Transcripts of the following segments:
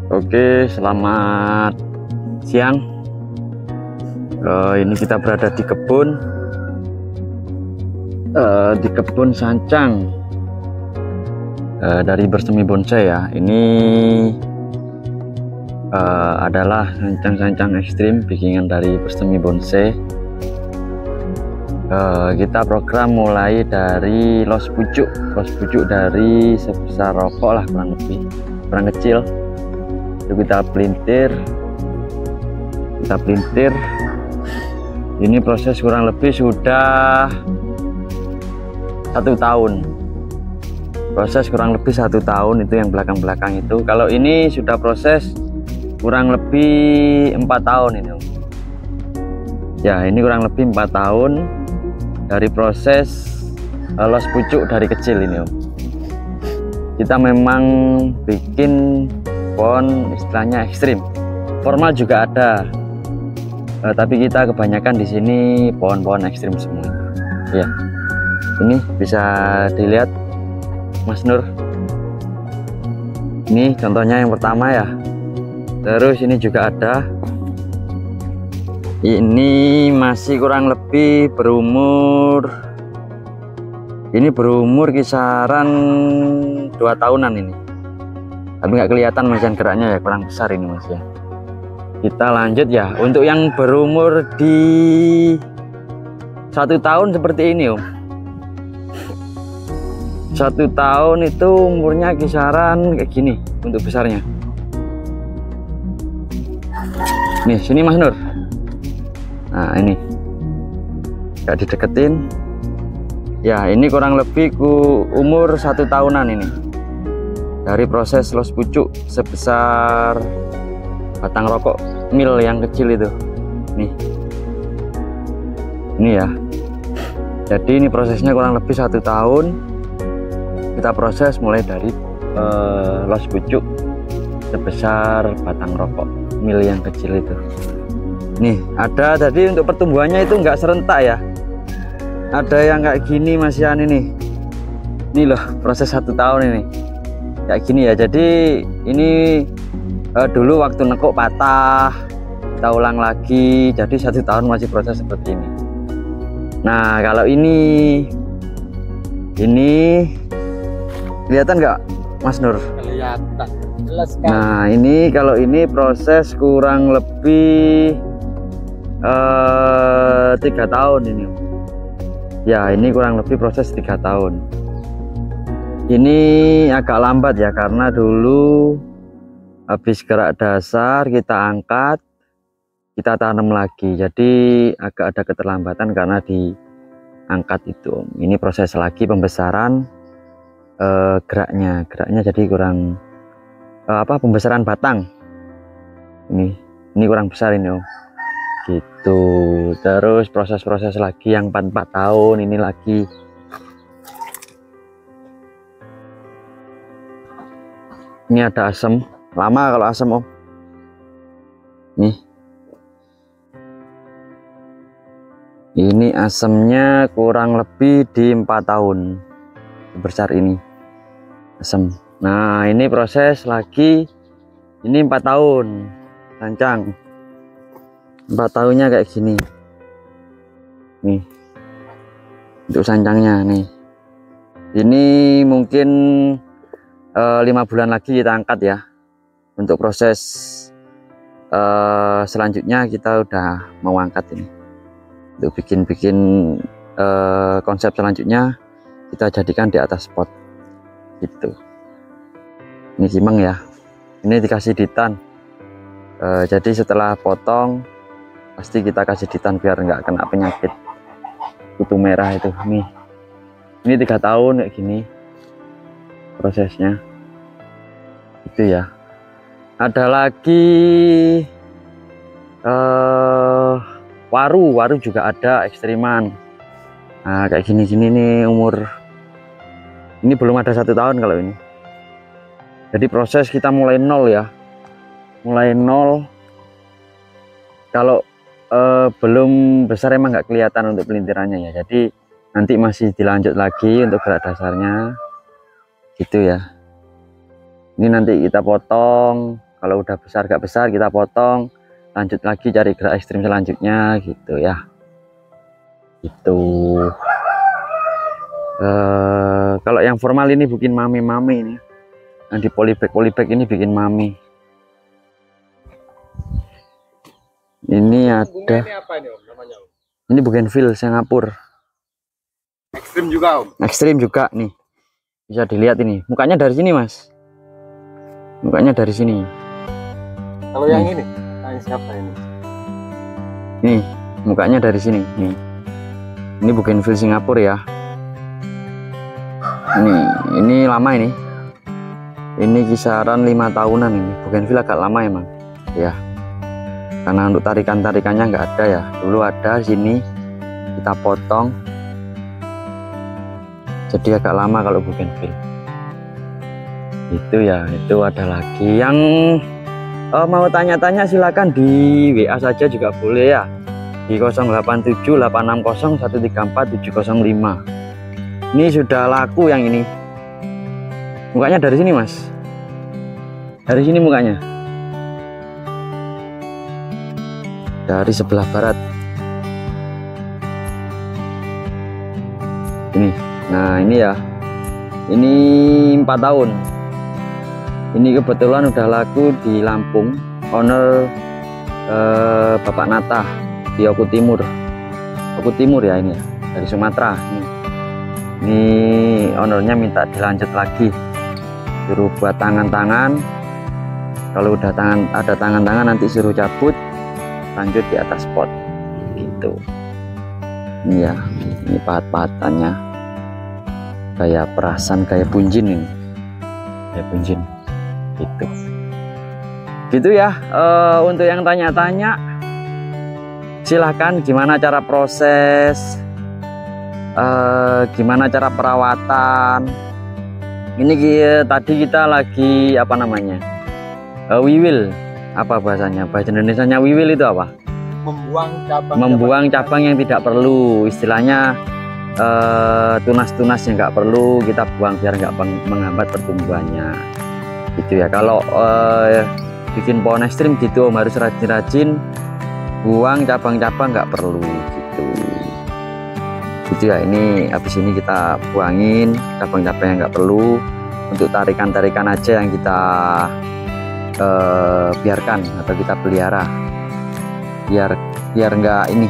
Oke, selamat siang. Ini kita berada di kebun sancang dari Bersemi Bonsai ya. Ini adalah sancang-sancang ekstrim bikinan dari Bersemi Bonsai. Kita program mulai dari los pucuk dari sebesar rokok lah, kurang kecil. Itu kita pelintir. Ini proses kurang lebih sudah 1 tahun. Proses kurang lebih 1 tahun, itu yang belakang itu. Kalau ini sudah proses kurang lebih 4 tahun ini. Ya, ini kurang lebih 4 tahun dari proses los pucuk dari kecil ini. Kita memang bikin pohon istilahnya ekstrim. Formal juga ada, tapi kita kebanyakan di sini pohon-pohon ekstrim semua. Ya, ini bisa dilihat Mas Nur. Ini contohnya yang pertama ya. Terus ini juga ada. Ini masih kurang lebih berumur. Ini berumur kisaran 2 tahunan ini. Tapi nggak kelihatan Mas, geraknya ya kurang besar ini Mas ya. Kita lanjut ya, untuk yang berumur di 1 tahun seperti ini Om. 1 tahun itu umurnya kisaran kayak gini untuk besarnya. Nih sini Mas Nur. Nah ini nggak dideketin ya. Ini kurang lebih umur 1 tahunan ini dari proses los pucuk sebesar batang rokok mil yang kecil itu. Nih ini ya. Jadi ini prosesnya kurang lebih 1 tahun. Kita proses mulai dari los pucuk sebesar batang rokok mil yang kecil itu. Nih ada tadi untuk pertumbuhannya itu enggak serentak ya. Ada yang kayak gini Mas Yan ini. Ini loh proses 1 tahun ini kayak gini ya. Jadi ini dulu waktu nekuk patah, kita ulang lagi, jadi 1 tahun masih proses seperti ini. Nah kalau ini kelihatan nggak Mas Nur? Kelihatan jelas kan. Nah ini kalau ini proses kurang lebih 3 tahun ini ya. Ini kurang lebih proses 3 tahun. Ini agak lambat ya, karena dulu habis gerak dasar kita angkat, kita tanam lagi, jadi agak ada keterlambatan karena diangkat itu. Ini proses lagi pembesaran geraknya jadi kurang pembesaran batang. Ini kurang besar ini Om gitu. Terus proses lagi yang 4 tahun ini lagi. Ini ada asem, lama kalau asem Om. Nih ini asemnya kurang lebih di 4 tahun sebesar ini asem. Nah ini proses lagi, ini 4 tahun sancang. 4 tahunnya kayak gini nih untuk sancangnya nih. Ini mungkin 5 bulan lagi kita angkat ya. Untuk proses selanjutnya kita udah mau angkat ini. Untuk bikin konsep selanjutnya kita jadikan di atas pot gitu. Ini kimeng ya, ini dikasih ditan. Jadi setelah potong pasti kita kasih ditan biar nggak kena penyakit kutu merah itu. Nih ini 3 tahun kayak gini prosesnya itu ya. Ada lagi waru juga ada ekstriman. Nah kayak gini nih umur ini belum ada 1 tahun kalau ini. Jadi proses kita mulai nol ya, mulai nol. Kalau belum besar emang nggak kelihatan untuk pelintirannya ya. Jadi nanti masih dilanjut lagi untuk gerak dasarnya gitu ya. Ini nanti kita potong Kalau udah besar gak besar kita potong, lanjut lagi cari gerak ekstrim selanjutnya gitu ya. Itu kalau yang formal ini bikin mami ini, yang di polybag ini bikin mami. Ini ada Ini apa ini Om namanya Om? ini bougainville Singapura. Ekstrim juga Om. Ekstrim juga nih, bisa dilihat ini mukanya dari sini Mas, mukanya dari sini. Kalau yang ini, siapa ini? Nih mukanya dari sini nih. Ini bougainville Singapura ya. Ini lama ini. Ini kisaran 5 tahunan ini. Bougainville agak lama emang ya. Karena untuk tarikannya nggak ada ya. Dulu ada sini kita potong. Jadi agak lama kalau bougainville. Itu ya, itu ada lagi yang mau tanya-tanya silakan di WA saja juga boleh ya. Di 087834134705. Ini sudah laku yang ini. Mukanya dari sini Mas. Dari sini mukanya. Dari sebelah barat. Ini. Nah, ini ya. Ini 4 tahun. Ini kebetulan udah laku di Lampung. Owner Bapak Nata di Oku Timur. Oku Timur ya ini ya. Dari Sumatera. Ini ownernya minta dilanjut lagi. Suruh buat tangan-tangan. Kalau udah ada tangan-tangan nanti suruh cabut, lanjut di atas pot gitu. Ini ya, ini pahat-pahatannya kayak perasan, kayak punjin ini, kayak punjin gitu ya. Untuk yang tanya-tanya silahkan gimana cara proses, gimana cara perawatan. Ini tadi kita lagi apa namanya, wiwil, apa bahasanya, bahasa Indonesianya wiwil itu apa? Membuang cabang yang tidak perlu, istilahnya tunas-tunas yang nggak perlu kita buang biar nggak menghambat pertumbuhannya gitu ya. Kalau bikin pohon ekstrim gitu harus rajin-rajin buang cabang-cabang nggak perlu gitu ya. Ini habis ini kita buangin cabang-cabang yang nggak perlu, untuk tarikan-tarikan aja yang kita biarkan atau kita pelihara biar nggak ini,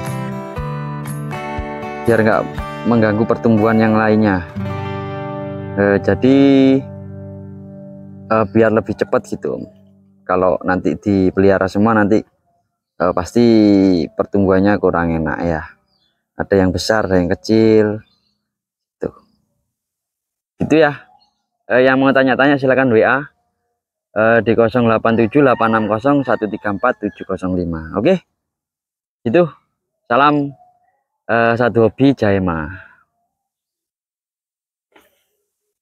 biar nggak mengganggu pertumbuhan yang lainnya. Jadi biar lebih cepat gitu. Kalau nanti dipelihara semua nanti pasti pertumbuhannya kurang enak ya. Ada yang besar, ada yang kecil. Tuh. Itu ya. Yang mau tanya-tanya silakan WA di 087860134705. Oke. Itu. Salam satu hobi Jaema.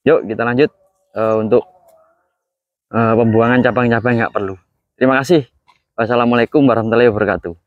Yuk kita lanjut untuk pembuangan cabang-cabang nggak perlu. Terima kasih. Wassalamualaikum warahmatullahi wabarakatuh.